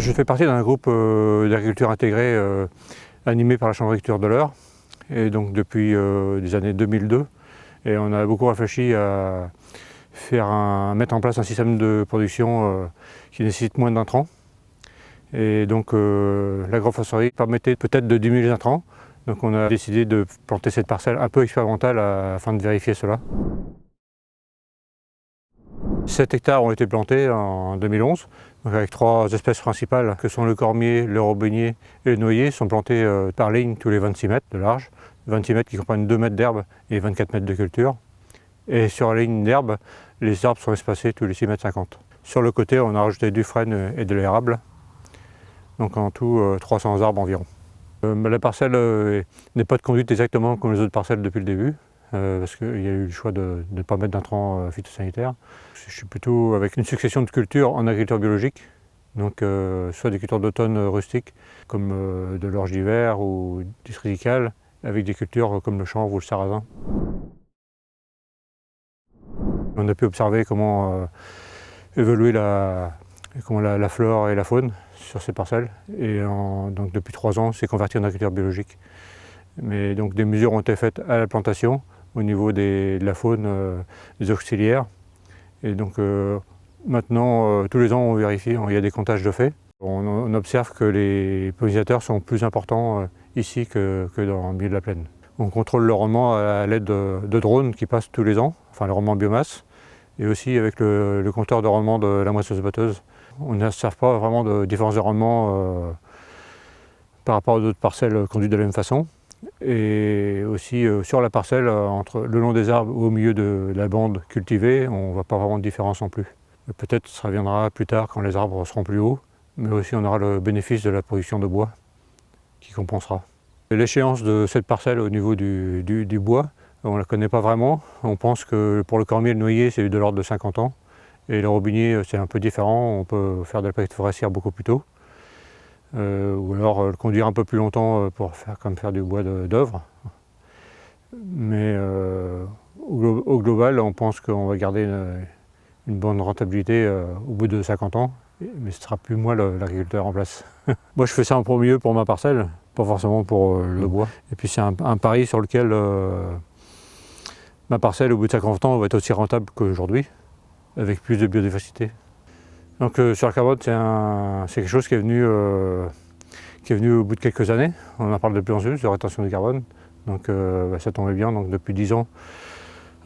Je fais partie d'un groupe d'agriculture intégrée animé par la Chambre d'agriculture de l'Eure, et donc depuis les années 2002. Et on a beaucoup réfléchi à mettre en place un système de production qui nécessite moins d'intrants. Et donc l'agroforesterie permettait peut-être de diminuer les intrants. Donc on a décidé de planter cette parcelle un peu expérimentale afin de vérifier cela. 7 hectares ont été plantés en 2011, donc avec 3 espèces principales que sont le cormier, le robinier et le noyer, sont plantés par ligne tous les 26 mètres de large, 26 mètres qui comprennent 2 mètres d'herbe et 24 mètres de culture. Et sur la ligne d'herbe, les arbres sont espacés tous les 6 mètres 50. Sur le côté, on a rajouté du frêne et de l'érable, donc en tout 300 arbres environ. La parcelle n'est pas conduite exactement comme les autres parcelles depuis le début, parce qu'il y a eu le choix de ne pas mettre d'intrants phytosanitaires. Je suis plutôt avec une succession de cultures en agriculture biologique, donc soit des cultures d'automne rustiques, comme de l'orge d'hiver ou du triticale, avec des cultures comme le chanvre ou le sarrasin. On a pu observer comment évoluer la flore et la faune sur ces parcelles, et donc depuis 3 ans, c'est converti en agriculture biologique. Mais donc des mesures ont été faites à la plantation, au niveau de la faune, des auxiliaires. Et donc maintenant, tous les ans, on vérifie, il y a des comptages de fait. On observe que les pollinisateurs sont plus importants ici que dans le milieu de la plaine. On contrôle le rendement à l'aide de drones qui passent tous les ans, enfin le rendement biomasse, et aussi avec le compteur de rendement de la moissonneuse-batteuse. On n'observe pas vraiment de différence de rendement par rapport à d'autres parcelles conduites de la même façon. Et aussi sur la parcelle, le long des arbres ou au milieu de la bande cultivée, on ne voit pas vraiment de différence non plus. Peut-être ça reviendra plus tard quand les arbres seront plus hauts, mais aussi on aura le bénéfice de la production de bois qui compensera. L'échéance de cette parcelle au niveau du bois, on ne la connaît pas vraiment. On pense que pour le cormier et le noyer, c'est de l'ordre de 50 ans. Et le robinier, c'est un peu différent, on peut faire de la plaque forestière beaucoup plus tôt. Ou alors le conduire un peu plus longtemps pour faire du bois d'œuvre. Mais au global, on pense qu'on va garder une bonne rentabilité au bout de 50 ans, mais ce ne sera plus moi l'agriculteur en place. Moi je fais ça en premier lieu pour ma parcelle, pas forcément pour le bois. Et puis c'est un pari sur lequel ma parcelle au bout de 50 ans va être aussi rentable qu'aujourd'hui, avec plus de biodiversité. Donc sur la carotte, c'est quelque chose qui est venu au bout de quelques années. On en parle de plus en plus de rétention du carbone. Donc ça tombait bien. Donc depuis 10 ans,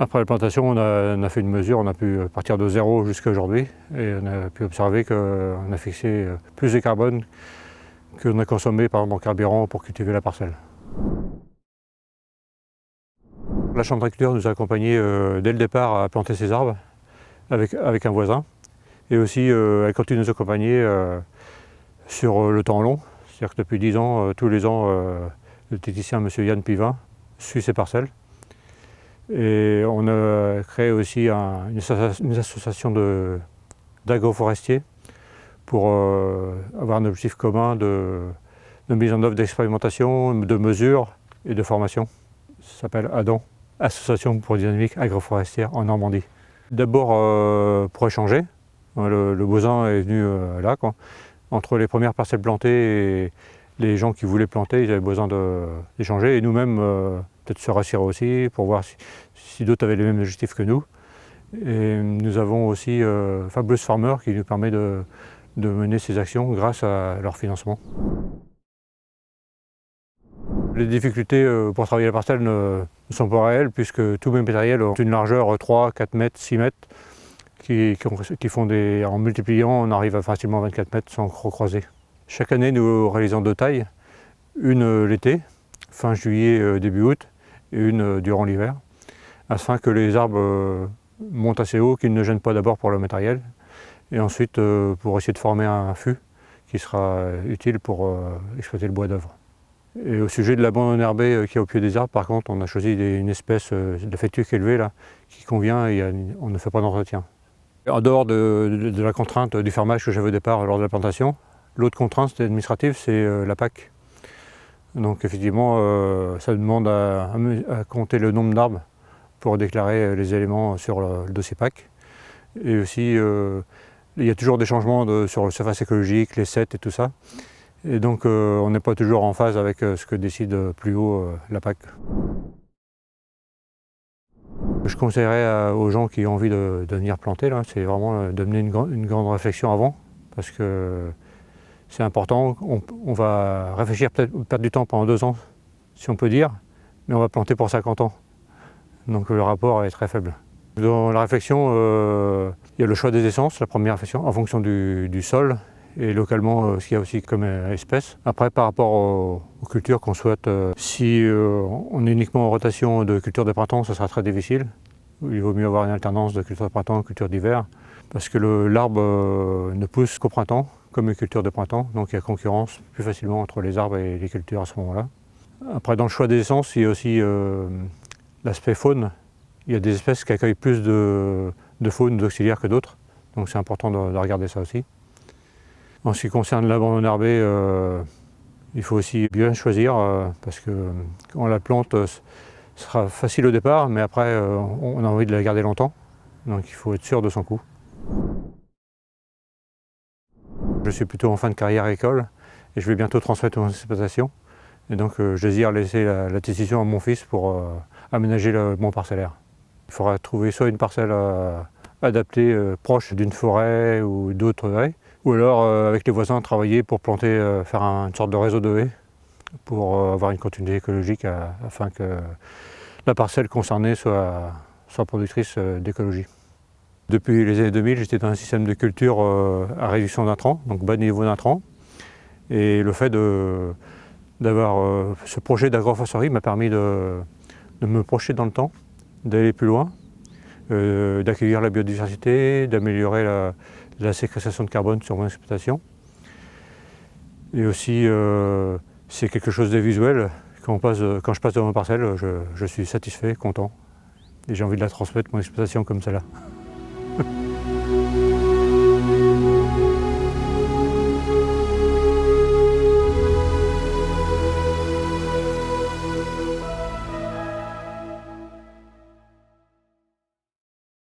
après la plantation, on a fait une mesure. On a pu partir de 0 jusqu'à aujourd'hui. Et on a pu observer qu'on a fixé plus de carbone qu'on a consommé par exemple en carburant pour cultiver la parcelle. La Chambre d'agriculture nous a accompagnés dès le départ à planter ces arbres avec un voisin. Et aussi, elle continue de nous accompagner sur le temps long. C'est-à-dire que depuis 10 ans, tous les ans, le technicien M. Yann Pivin suit ces parcelles. Et on a créé aussi une association d'agroforestiers pour avoir un objectif commun de mise en œuvre d'expérimentation, de mesures et de formation. Ça s'appelle ADAN, Association pour la dynamique agroforestière en Normandie. D'abord pour échanger. Le besoin est venu là, quoi. Entre les premières parcelles plantées et les gens qui voulaient planter, ils avaient besoin d'échanger. Et nous-mêmes, peut-être se rassurer aussi pour voir si d'autres avaient les mêmes objectifs que nous. Et nous avons aussi Fabulous Farmer qui nous permet de mener ces actions grâce à leur financement. Les difficultés pour travailler la parcelle ne sont pas réelles puisque tous mes matériels ont une largeur 3, 4 mètres, 6 mètres. Qui font en multipliant, on arrive à facilement 24 mètres sans recroiser. Chaque année, nous réalisons 2 tailles, une l'été, fin juillet, début août, et une durant l'hiver, afin que les arbres montent assez haut, qu'ils ne gênent pas d'abord pour le matériel, et ensuite pour essayer de former un fût qui sera utile pour exploiter le bois d'œuvre. Et au sujet de l'abandon herbé qu'il y a au pied des arbres, par contre, on a choisi une espèce de fétuque élevée là, qui convient et on ne fait pas d'entretien. En dehors de la contrainte du fermage que j'avais au départ lors de la plantation, l'autre contrainte administrative, c'est la PAC. Donc effectivement, ça demande à compter le nombre d'arbres pour déclarer les éléments sur le dossier PAC. Et aussi Il y a toujours des changements sur le surface écologique, les sets et tout ça. Et donc on n'est pas toujours en phase avec ce que décide plus haut la PAC. Je conseillerais aux gens qui ont envie de venir planter, là, c'est vraiment de mener une grande réflexion avant, parce que c'est important. On va réfléchir, peut-être perdre du temps pendant 2 ans, si on peut dire, mais on va planter pour 50 ans. Donc le rapport est très faible. Dans la réflexion, il y a le choix des essences, la première réflexion, en fonction du sol et localement ce qu'il y a aussi comme espèce. Après, par rapport aux cultures qu'on souhaite, si on est uniquement en rotation de culture de printemps, ce sera très difficile. Il vaut mieux avoir une alternance de culture de printemps et culture d'hiver, parce que l'arbre ne pousse qu'au printemps, comme une culture de printemps, donc il y a concurrence plus facilement entre les arbres et les cultures à ce moment-là. Après, dans le choix des essences, il y a aussi l'aspect faune. Il y a des espèces qui accueillent plus de faune, d'auxiliaires que d'autres, donc c'est important de regarder ça aussi. En ce qui concerne l'abandon herbé, il faut aussi bien choisir, parce que quand la plante sera facile au départ, mais après on a envie de la garder longtemps, donc il faut être sûr de son coup. Je suis plutôt en fin de carrière agricole et je vais bientôt transmettre mon exploitation. Et donc je désire laisser la décision à mon fils pour aménager mon parcellaire. Il faudra trouver soit une parcelle adaptée proche d'une forêt ou d'autres haies, ou alors avec les voisins travailler pour planter, faire une sorte de réseau de haies pour avoir une continuité écologique afin que la parcelle concernée soit productrice d'écologie. Depuis les années 2000, j'étais dans un système de culture à réduction d'intrants, donc bas niveau d'intrants. Et le fait d'avoir ce projet d'agroforesterie m'a permis de me projeter dans le temps, d'aller plus loin, d'accueillir la biodiversité, d'améliorer la séquestration de carbone sur mon exploitation. Et aussi, c'est quelque chose de visuel. Quand je passe devant ma parcelle, je suis satisfait, content. Et j'ai envie de la transmettre, mon exploitation, comme celle-là.